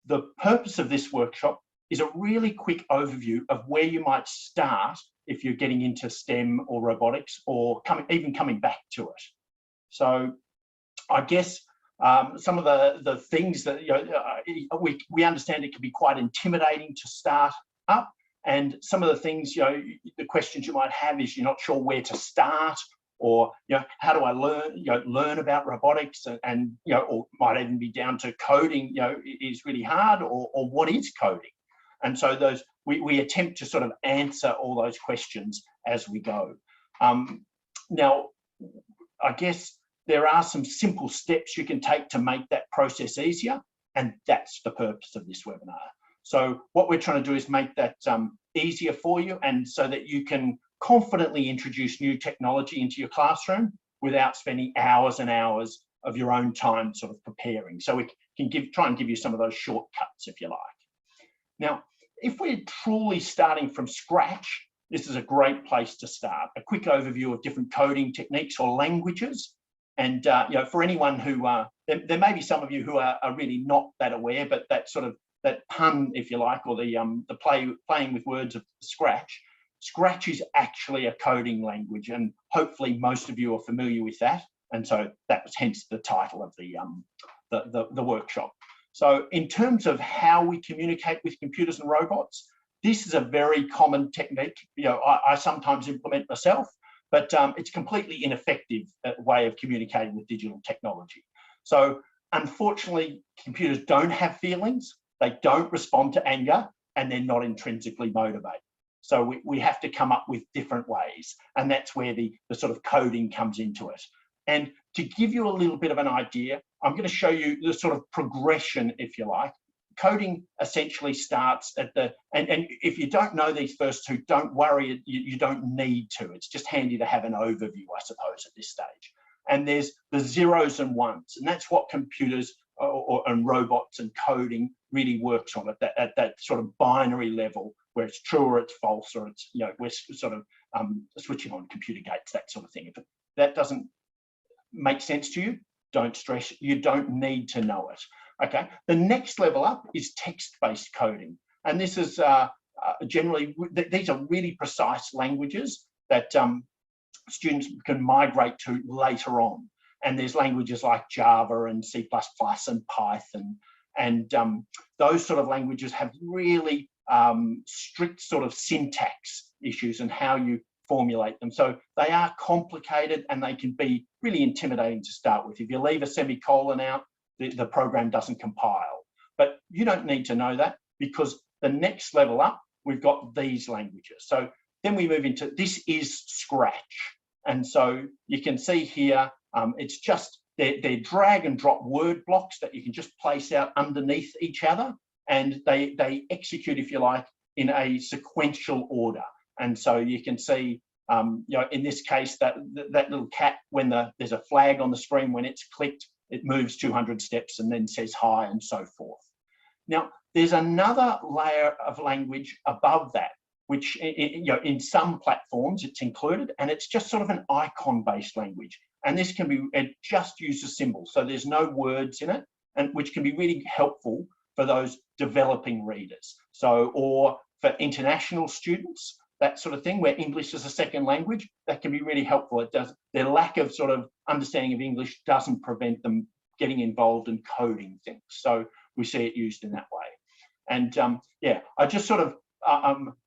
the purpose of this workshop is a really quick overview of where you might start if you're getting into STEM or robotics, or even coming back to it. So I guess some of the things that, you know, we understand it can be quite intimidating to start up, and some of the things, you know, the questions you might have is you're not sure where to start, or, you know, how do I learn about robotics, and you know, or might even be down to coding, you know, is really hard, or what is coding. And so those we attempt to sort of answer all those questions as we go. Now, I guess there are some simple steps you can take to make that process easier, and that's the purpose of this webinar. So what we're trying to do is make that easier for you, and so that you can confidently introduce new technology into your classroom without spending hours and hours of your own time sort of preparing. So we can try and give you some of those shortcuts, if you like. Now, if we're truly starting from scratch, this is a great place to start. A quick overview of different coding techniques or languages. And you know, for anyone who, there may be some of you who are really not that aware, but that sort of, that pun, if you like, or the playing with words of Scratch. Scratch is actually a coding language, and hopefully most of you are familiar with that. And so that was hence the title of the workshop. So in terms of how we communicate with computers and robots, this is a very common technique. You know, I sometimes implement myself, but it's completely ineffective way of communicating with digital technology. So unfortunately, computers don't have feelings, they don't respond to anger, and they're not intrinsically motivated. So we have to come up with different ways, and that's where the sort of coding comes into it. And to give you a little bit of an idea, I'm going to show you the sort of progression, if you like. Coding essentially starts at the, and if you don't know these first two, don't worry, you don't need to. It's just handy to have an overview, I suppose, at this stage. And there's the zeros and ones, and that's what computers and robots and coding really works on at that sort of binary level, where it's true or it's false, or it's, you know, we're sort of switching on computer gates, that sort of thing. If that doesn't make sense to you, don't stress, you don't need to know it. Okay, the next level up is text-based coding, and this is generally, these are really precise languages that students can migrate to later on. And there's languages like Java and C++ and Python, and those sort of languages have really strict sort of syntax issues and how you formulate them. So they are complicated, and they can be really intimidating to start with. If you leave a semicolon out, the program doesn't compile. But you don't need to know that, because the next level up, we've got these languages. So then we move into, this is Scratch. And so you can see here, it's just, they're drag and drop word blocks that you can just place out underneath each other, and they execute, if you like, in a sequential order. And so you can see, you know, in this case, that little cat, when there's a flag on the screen, when it's clicked, it moves 200 steps and then says hi, and so forth. Now, there's another layer of language above that, which, you know, in some platforms it's included, and it's just sort of an icon-based language. And this can be, it just uses symbols, so there's no words in it, and which can be really helpful for those developing readers. So, or for international students, that sort of thing, where English is a second language, that can be really helpful. It does, their lack of sort of understanding of English doesn't prevent them getting involved in coding things. So we see it used in that way. And yeah, I just sort of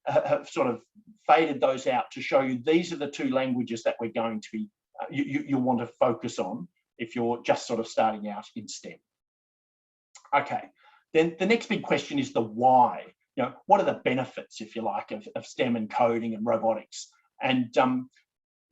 have sort of faded those out to show you these are the two languages that we're going to be, you want to focus on if you're just sort of starting out in STEM. Okay, then the next big question is the why. You know, what are the benefits, if you like, of STEM and coding and robotics? And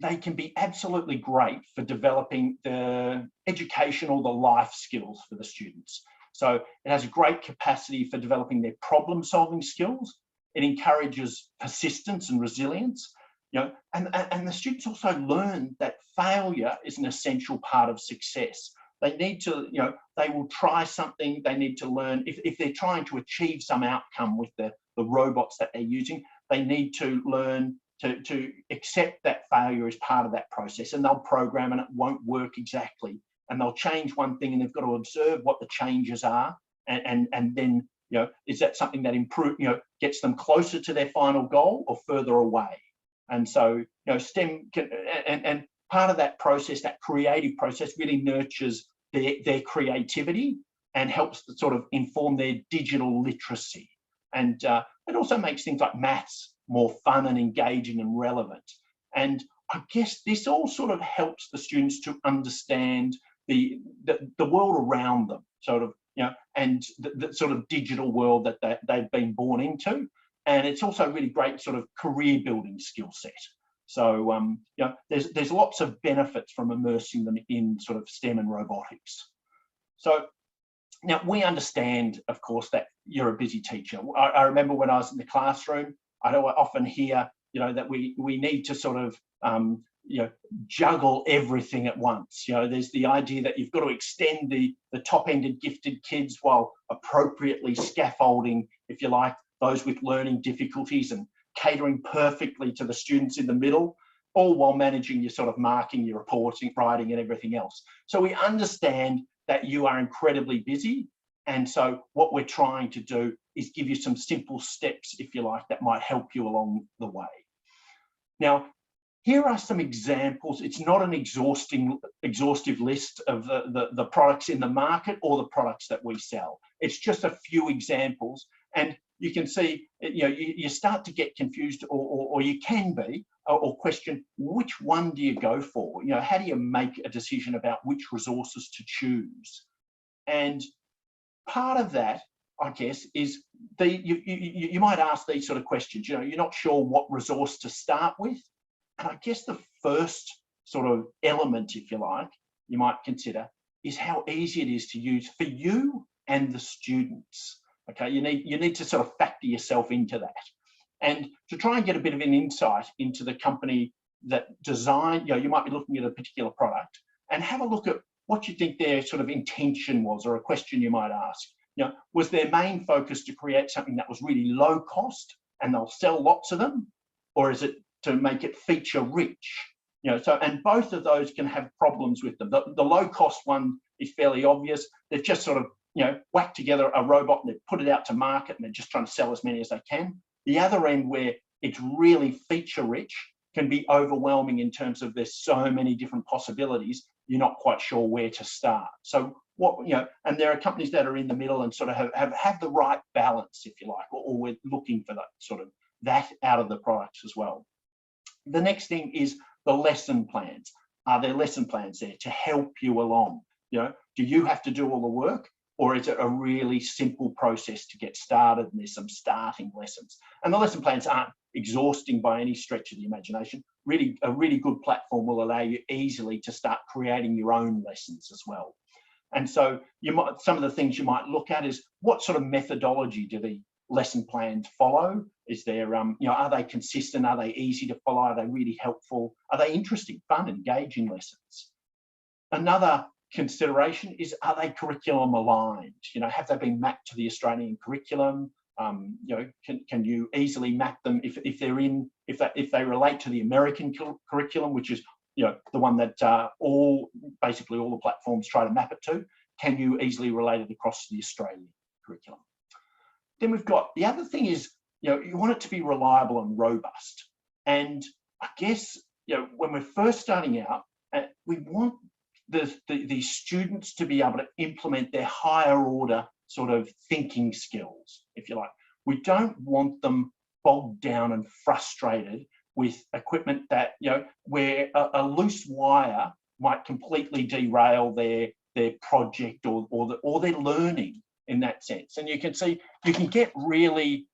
they can be absolutely great for developing the educational, the life skills for the students. So it has a great capacity for developing their problem-solving skills. It encourages persistence and resilience. You know, and the students also learn that failure is an essential part of success. They need to, you know, they will try something, they need to learn. If they're trying to achieve some outcome with the robots that they're using, they need to learn to accept that failure as part of that process, and they'll program and it won't work exactly. And they'll change one thing, and they've got to observe what the changes are, and then is that something that gets them closer to their final goal or further away? And so, STEM can, and part of that process, that creative process, really nurtures their creativity and helps to sort of inform their digital literacy. And it also makes things like maths more fun and engaging and relevant. And I guess this all sort of helps the students to understand the world around them, sort of, and the sort of digital world that they've been born into. And it's also a really great sort of career building skill set. So, there's lots of benefits from immersing them in sort of STEM and robotics. So now we understand, of course, that you're a busy teacher. I remember when I was in the classroom, I often hear, that we need to sort of, juggle everything at once. There's the idea that you've got to extend the top-ended gifted kids while appropriately scaffolding, if you like, those with learning difficulties and catering perfectly to the students in the middle, all while managing your sort of marking, your reporting, writing and everything else. So we understand that you are incredibly busy. And so what we're trying to do is give you some simple steps, if you like, that might help you along the way. Now, here are some examples. It's not an exhaustive list of the products in the market or the products that we sell. It's just a few examples. And you can see, you start to get confused, or you can be, or question, which one do you go for? How do you make a decision about which resources to choose? And part of that, I guess, is you might ask these sort of questions. You're not sure what resource to start with. And I guess the first sort of element, if you like, you might consider is how easy it is to use for you and the students. Okay, you need to sort of factor yourself into that. And to try and get a bit of an insight into the company that designed, you might be looking at a particular product and have a look at what you think their sort of intention was, or a question you might ask. Was their main focus to create something that was really low cost and they'll sell lots of them? Or is it to make it feature rich? And both of those can have problems with them. The low cost one is fairly obvious. They've just sort of, whacked together a robot and they've put it out to market and they're just trying to sell as many as they can. The other end, where it's really feature rich, can be overwhelming in terms of there's so many different possibilities, you're not quite sure where to start. So and there are companies that are in the middle and sort of have the right balance, if you like, or we're looking for that sort of that out of the products as well. The next thing is the lesson plans. Are there lesson plans there to help you along? Do you have to do all the work? Or is it a really simple process to get started and there's some starting lessons? And the lesson plans aren't exhausting by any stretch of the imagination. Really, a really good platform will allow you easily to start creating your own lessons as well. And so some of the things you might look at is, what sort of methodology do the lesson plans follow? Is there, are they consistent? Are they easy to follow? Are they really helpful? Are they interesting, fun, engaging lessons? Another consideration is, are they curriculum aligned? Have they been mapped to the Australian curriculum? Can you easily map them if they relate to the American curriculum, which is the one that basically all the platforms try to map it to? Can you easily relate it across to the Australian curriculum? Then we've got the other thing is, you want it to be reliable and robust. And I guess when we're first starting out, we want the students to be able to implement their higher order sort of thinking skills, if you like. We don't want them bogged down and frustrated with equipment that, where a loose wire might completely derail their project or their learning in that sense. And you can see, you can get really,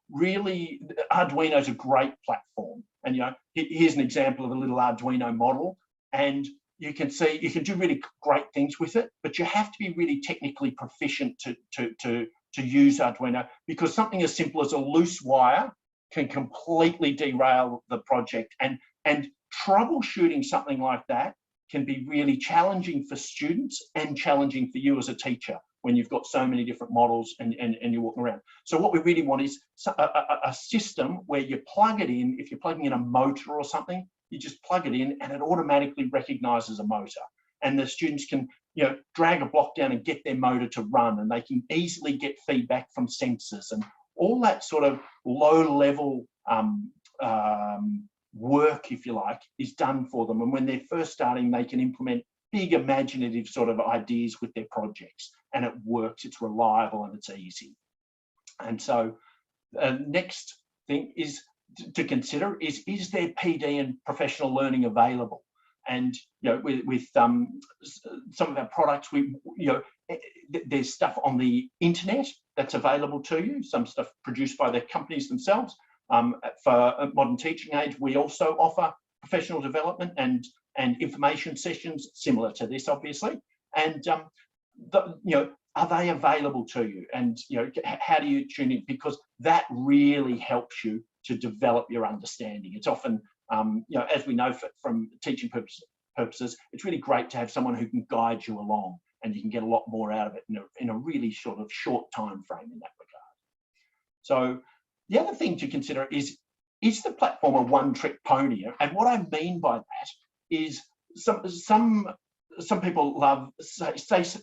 really, Arduino's a great platform. And, here's an example of a little Arduino model. And you can see you can do really great things with it, but you have to be really technically proficient to use Arduino, because something as simple as a loose wire can completely derail the project. And troubleshooting something like that can be really challenging for students and challenging for you as a teacher when you've got so many different models and you're walking around. So what we really want is a system where you plug it in. If you're plugging in a motor or something, you just plug it in and it automatically recognizes a motor. And the students can drag a block down and get their motor to run, and they can easily get feedback from sensors, and all that sort of low-level work, if you like, is done for them. And when they're first starting, they can implement big imaginative sort of ideas with their projects, and it works, it's reliable, and it's easy. And so next thing is to consider is there PD and professional learning available? And with some of our products, there's stuff on the internet that's available to you, some stuff produced by the companies themselves. For Modern Teaching Age, we also offer professional development and information sessions similar to this, obviously. And are they available to you? And how do you tune in? Because that really helps you to develop your understanding. It's often, as we know from teaching purposes, it's really great to have someone who can guide you along, and you can get a lot more out of it in a really sort of short time frame in that regard. So the other thing to consider is the platform a one-trick pony? And what I mean by that is some people love, say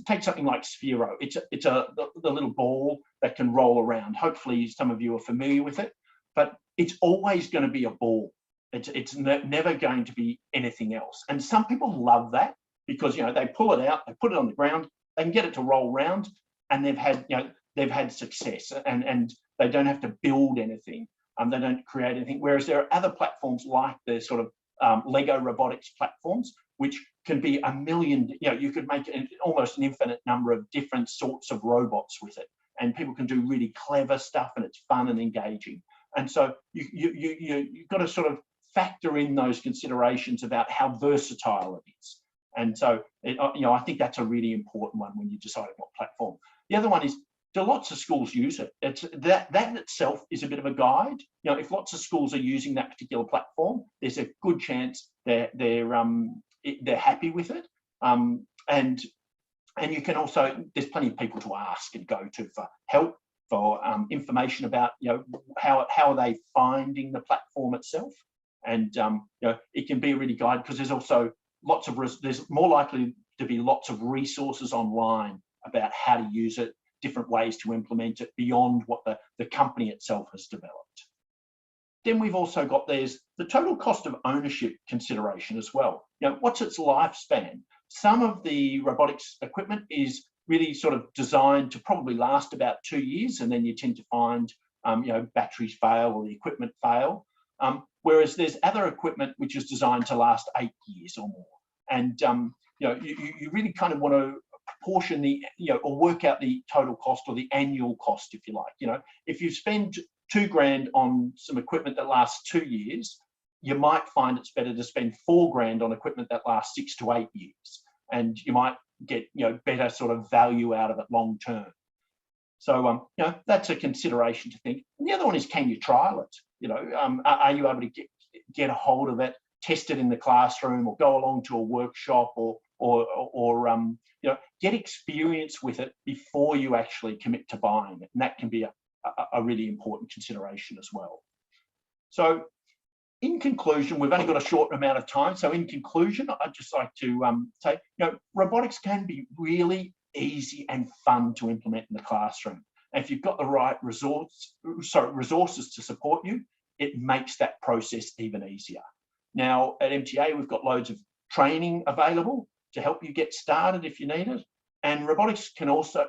take something like Sphero. It's the little ball that can roll around. Hopefully some of you are familiar with it, but it's always going to be a ball. It's never going to be anything else. And some people love that because they pull it out, they put it on the ground, they can get it to roll around, and they've had success, and they don't have to build anything. They don't create anything. Whereas there are other platforms like the sort of Lego robotics platforms, which can be a million, you could make almost an infinite number of different sorts of robots with it. And people can do really clever stuff, and it's fun and engaging. And so you've got to sort of factor in those considerations about how versatile it is. And so, I think that's a really important one when you're deciding what platform. The other one is, do lots of schools use it? That in itself is a bit of a guide. If lots of schools are using that particular platform, there's a good chance they're happy with it. And you can also, there's plenty of people to ask and go to for help, for information about how are they finding the platform itself. And it can be a really guide, because there's also there's more likely to be lots of resources online about how to use it, different ways to implement it beyond what the company itself has developed. Then we've also got, there's the total cost of ownership consideration as well. What's its lifespan? Some of the robotics equipment is really sort of designed to probably last about 2 years, and then you tend to find batteries fail or the equipment fail. Whereas there's other equipment which is designed to last 8 years or more. And you really kind of want to proportion the, or work out the total cost, or the annual cost, if you like. If you spend $2,000 on some equipment that lasts 2 years, you might find it's better to spend $4,000 on equipment that lasts 6 to 8 years, and you might get better sort of value out of it long term. So that's a consideration to think. And the other one is, can you trial it? Are you able to get a hold of it, test it in the classroom, or go along to a workshop, or get experience with it before you actually commit to buying it? And that can be a really important consideration as well. So in conclusion, we've only got a short amount of time. So in conclusion, I'd just like to say, robotics can be really easy and fun to implement in the classroom. And if you've got the right resources to support you, it makes that process even easier. Now at MTA, we've got loads of training available to help you get started if you need it. And robotics can also,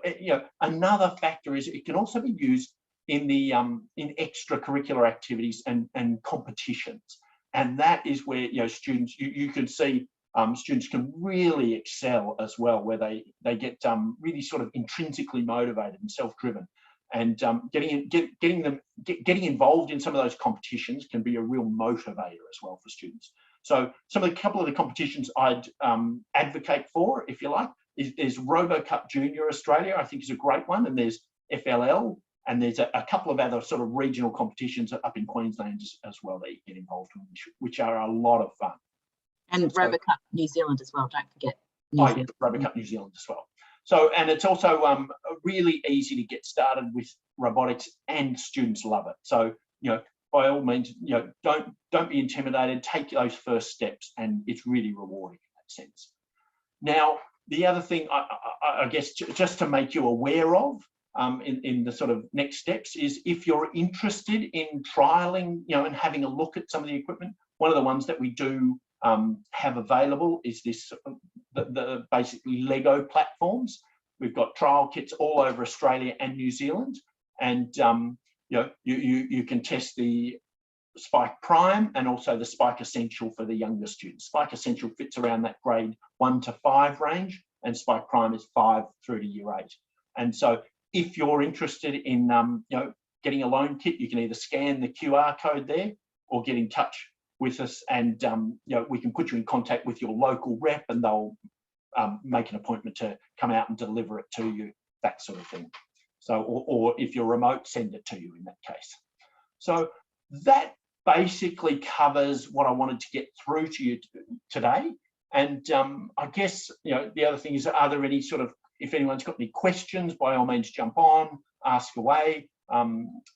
another factor is it can also be used in the in extracurricular activities and competitions. And that is where students, you can see students can really excel as well, where they get really sort of intrinsically motivated and self-driven. And getting involved in some of those competitions can be a real motivator as well for students. So couple of the competitions I'd advocate for, if you like, is RoboCup Junior Australia, I think is a great one, and there's FLL, and there's a couple of other sort of regional competitions up in Queensland as well that you get involved in, which are a lot of fun. And RoboCup New Zealand as well, don't forget. RoboCup New Zealand as well. So, and it's also really easy to get started with robotics, and students love it. So, by all means, don't be intimidated. Take those first steps, and it's really rewarding in that sense. Now, the other thing, I guess, just to make you aware of in the sort of next steps is if you're interested in trialing, and having a look at some of the equipment, one of the ones that we do have available is this, the basically Lego platforms. We've got trial kits all over Australia and New Zealand, and you can test the Spike Prime and also the Spike Essential for the younger students. Spike Essential fits around that grade 1 to 5 range, and Spike Prime is 5 through to year 8. And so if you're interested in getting a loan kit, you can either scan the QR code there or get in touch with us, and we can put you in contact with your local rep, and they'll make an appointment to come out and deliver it to you, that sort of thing. So, or if you're remote, send it to you in that case. So that basically covers what I wanted to get through to you today. And I guess, the other thing is, are there any sort of, if anyone's got any questions, by all means jump on, ask away.